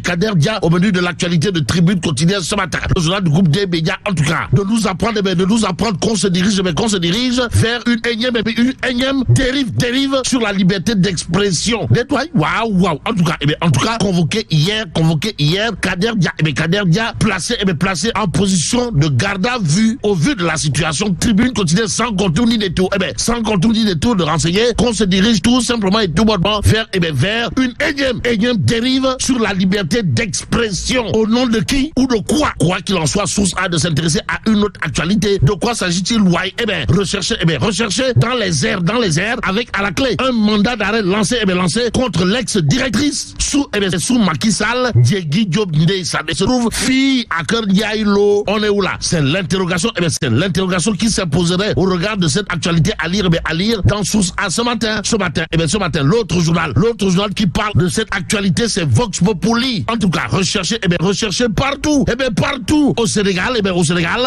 Kader Dia au menu de l'actualité de Tribune quotidienne ce matin. Le journal du groupe des médias, en tout cas, de nous apprendre qu'on se dirige vers une énième dérive sur la liberté d'expression. Waouh. En tout cas, convoqué hier, Kader Dia placé en position de garde à vue au vu de la situation. Tribune quotidienne sans contour ni détour. De renseigner qu'on se dirige tout simplement et tout bonnement vers une énième dérive sur la liberté d'expression. Au nom de qui ou de quoi? Quoi qu'il en soit, source A de s'intéresser à une autre actualité. De quoi s'agit-il? Rechercher dans les airs avec à la clé un mandat d'arrêt lancé contre l'ex-directrice sous Macky Sall, Diegui Diop Ndeye Sané. Se trouve fille à Kër Ndiaye Lo. On est où là? C'est l'interrogation. C'est l'interrogation qui s'imposerait au regard de cette actualité à lire dans source A ce matin. Ce matin, l'autre journal qui parle de cette actualité, c'est Vox Populi. En tout cas, recherché partout. Au Sénégal,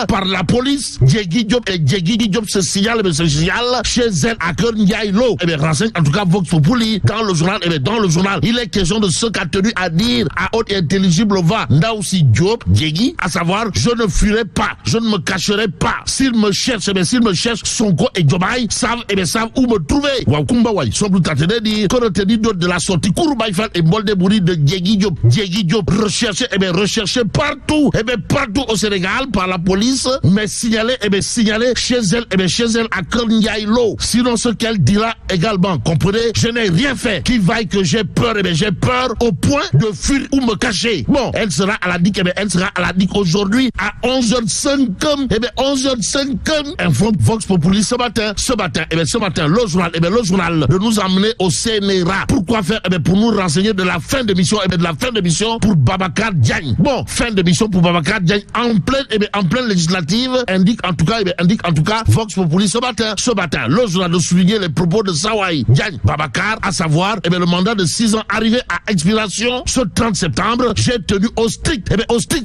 par la police. Diegui Diop se signale chez elle à Kër Ndiaye Lo. Renseigne en tout cas Vox Populi dans le journal. Il est question de ce qu'a tenu à dire à haute et intelligible voix Ndaoussi Diop, Diegui, à savoir, je ne fuirai pas, je ne me cacherai pas. S'ils me cherchent, Sonko et Diomaye savent où me trouver. Waouh, sont tout à fait dire qu'on retenu d'autres de la sortie Kouroubaïfal et Boldebouri de Diegui Diop recherché partout, partout au Sénégal par la police, mais signalé chez elle à Kër Ndiaye Lo. Sinon ce qu'elle dira également, comprenez, je n'ai rien fait qui vaille que j'ai peur, j'ai peur au point de fuir ou me cacher. Bon, elle sera à la DIC, aujourd'hui à 11h05. 11h05. Informe Vox Populi ce matin, le journal de nous emmener au CNRA. Pourquoi faire? Pour nous renseigner de la fin de mission, pour Babacar Diagne. Bon, fin de mission pour Babacar Diagne en pleine législative, indique en tout cas Vox Populi ce matin. Le journal de souligner les propos de Sawai Diagne Babacar, à savoir, le mandat de 6 ans arrivé à expiration ce 30 septembre. J'ai tenu au strict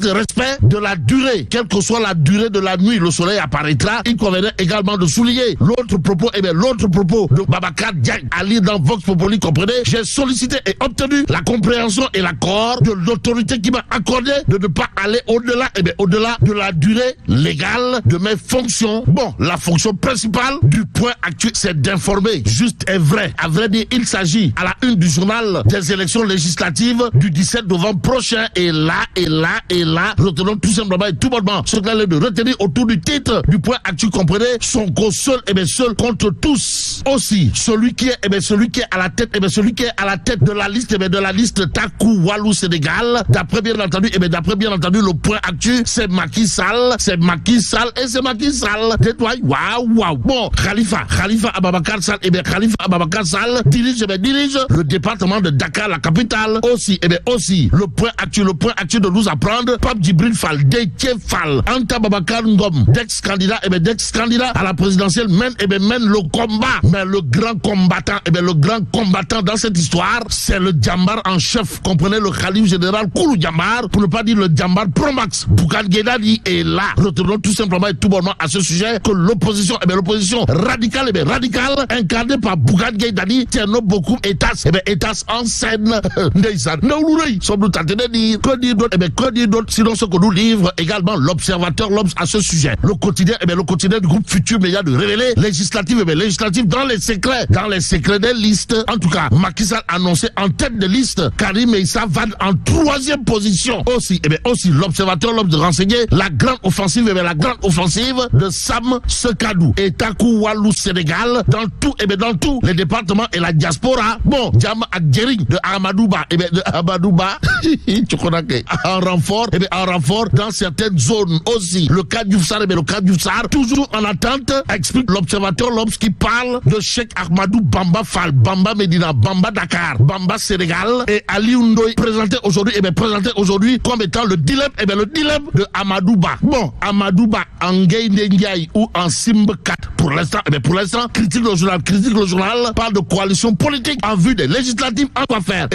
respect de la durée, quelle que soit la durée de la nuit, le soleil apparaîtra. Il conviendrait également de souligner l'autre propos de Babacar Diagne à lire dans Vox Populi, comprenez. J'ai sollicité et obtenu la compréhension et l'accord de l'autorité qui m'a accordé de ne pas aller au-delà de la durée légale de mes fonctions. Bon, la fonction principale du point actuel, c'est d'informer. Juste et vrai. À vrai dire, il s'agit à la une du journal des élections législatives du 17 novembre prochain. Et là, retenons tout simplement et tout bonnement ce qu'il allait de retenir autour du titre du point actuel, comprenez. Sonko seul contre tous. Aussi, celui qui est à la tête, de la liste Takou Walou Sénégal. D'après bien entendu, le point actuel, c'est Macky Sall. Waouh. Bon, Khalifa Ababakar Sall, dirige le département de Dakar, la capitale. Aussi, le point actuel de nous apprendre, Pape Djibril Fall, Déthié Fall, Anta Babacar Ngom, d'ex-candidat à la présidentielle, mène le combat. Mais le grand combattant dans cette histoire, c'est le Djambar en chef, comprenez, le Khalif général Koulou Djambar, pour ne pas dire le Djambar Promax. Bougane Gueye est là. Retenons tout simplement et tout bonnement à ce sujet que l'opposition radicale, incarnée par Bougane Gueye, Tierno Bokoum Etas en scène. Que dire d'autre, sinon ce que nous livre également l'Observateur, l'Obs à ce sujet. Le quotidien du groupe Futur Média de révéler législative dans les secrets des listes. En tout cas, Macky Sall annoncé en tête de liste, Karim Meïssa Wade en 3e position. Aussi l'Observateur, l'Obs de renseigner la grande offensive de Sam Sekadou et Takou Walou Sénégal dans tous les départements et la diaspora. Bon, Diam Adjering de Amadouba, tu connais en renfort dans certaines zones aussi. Le cas du Sar, toujours en attente, explique l'Observateur, l'Obs qui parle de Cheikh Ahmadou Bamba Fall, Bamba Medina, Bamba Dakar, Bamba Sénégal et Ali Ndoye présenté aujourd'hui comme étant le dilemme de Amadouba. Bon, Amadouba en Ndiaye ou en Simbekat. Pour l'instant, critique le journal, parle de coalition politique en vue des législatives. Quoi faire?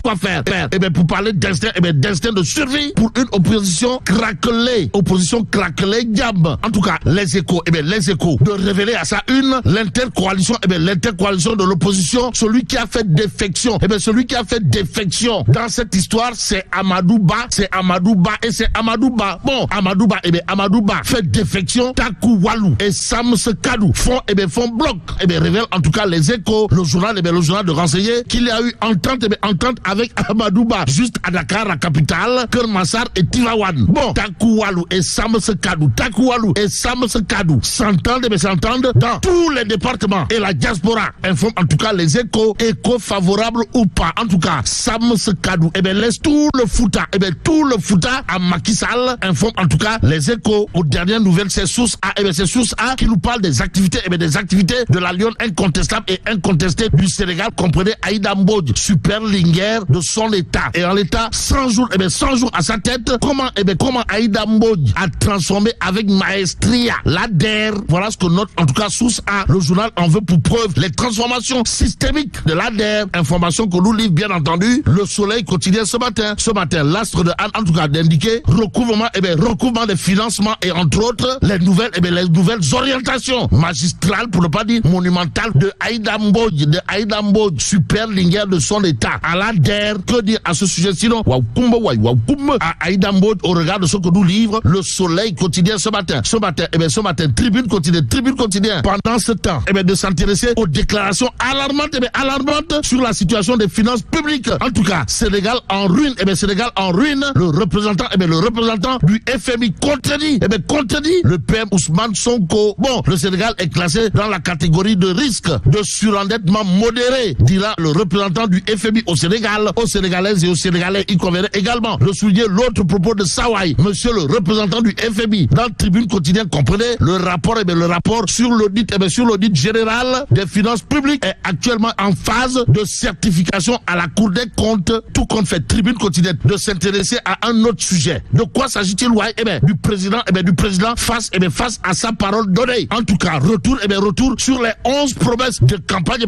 Pour parler d'instinct de survie pour une opposition craquelée, diable. En tout cas, les échos de révéler à sa une l'intercoalition de l'opposition, celui qui a fait défection dans cette histoire, c'est Amadou Ba, et c'est Amadou Ba. Bon, Amadou Ba fait défection. Takou Walou et Sam Sekadou font bloc. Révèle en tout cas les Échos, le journal de renseigner qu'il y a eu entente avec Amadou Ba, juste à Dakar, la capitale, Kermassar et Tivaouane. Bon, Takou Walou et Sam Sekadou s'entendent dans tous les départements et la diaspora informe en tout cas les Échos favorables ou pas. En tout cas, Sam Sekadou laisse tout le Fouta à Macky Sall, informe en tout cas les Échos. Aux dernières nouvelles, c'est Source A qui nous parle des activités de la lionne incontestable et incontestée du Sénégal. Comprenez Aïda Mbodj, super linguère de son état. Et en l'état, 100 jours à sa tête, comment Aïda Mbodj a transformé avec maestria l'ADER. Voilà ce que note en tout cas Source A. Le journal en veut pour preuve les transformations systémiques de l'ADER. Information que nous livre bien entendu Le Soleil quotidien ce matin. Ce matin, l'astre de Anne en tout cas d'indiquer recouvrement des financements et entre autres les nouvelles orientations magistrales, pour ne pas dire monumentales, de Aïda Mbodj, super linguère de son état à l'ADER. Que dire à ce sujet sinon à Aïda Mbodj au regard de ce que nous livre Le Soleil quotidien ce matin, Tribune quotidien pendant ce temps de s'intéresser aux déclarations alarmantes sur la situation des finances publiques. En tout cas, Sénégal en ruine. Le représentant du FMI contredit le PM Ousmane Sonko. Bon, le Sénégal est classé dans la catégorie de risque de surendettement modéré, dira le représentant du FMI au Sénégal. Aux Sénégalaises et aux Sénégalais, il conviendrait également de souligner l'autre propos de Sawai, monsieur le représentant du FMI. Dans le Tribune quotidien, comprenez, le rapport sur l'audit général des finances publiques est actuellement en phase de certification à la Cour des comptes. Tout compte fait, Tribune quotidienne de s'intéresser à un autre sujet. De quoi s'agit-il, du président face à sa parole donnée. En tout cas, retour sur les 11 promesses de campagne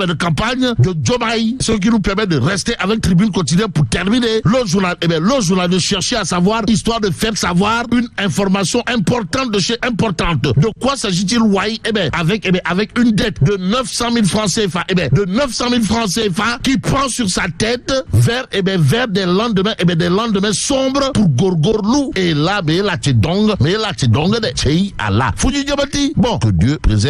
de Diomaye. Ce qui nous permet de rester avec Tribune quotidien pour terminer. Le journal de chercher à savoir, histoire de faire savoir une information importante de chez importante. De quoi s'agit-il, avec une dette de 900 000 francs CFA, qui prend sur sa tête vers des lendemains sombres pour Gorgorlou. Et là, mais là, c'est donc de Allah. Bon, que Dieu préserve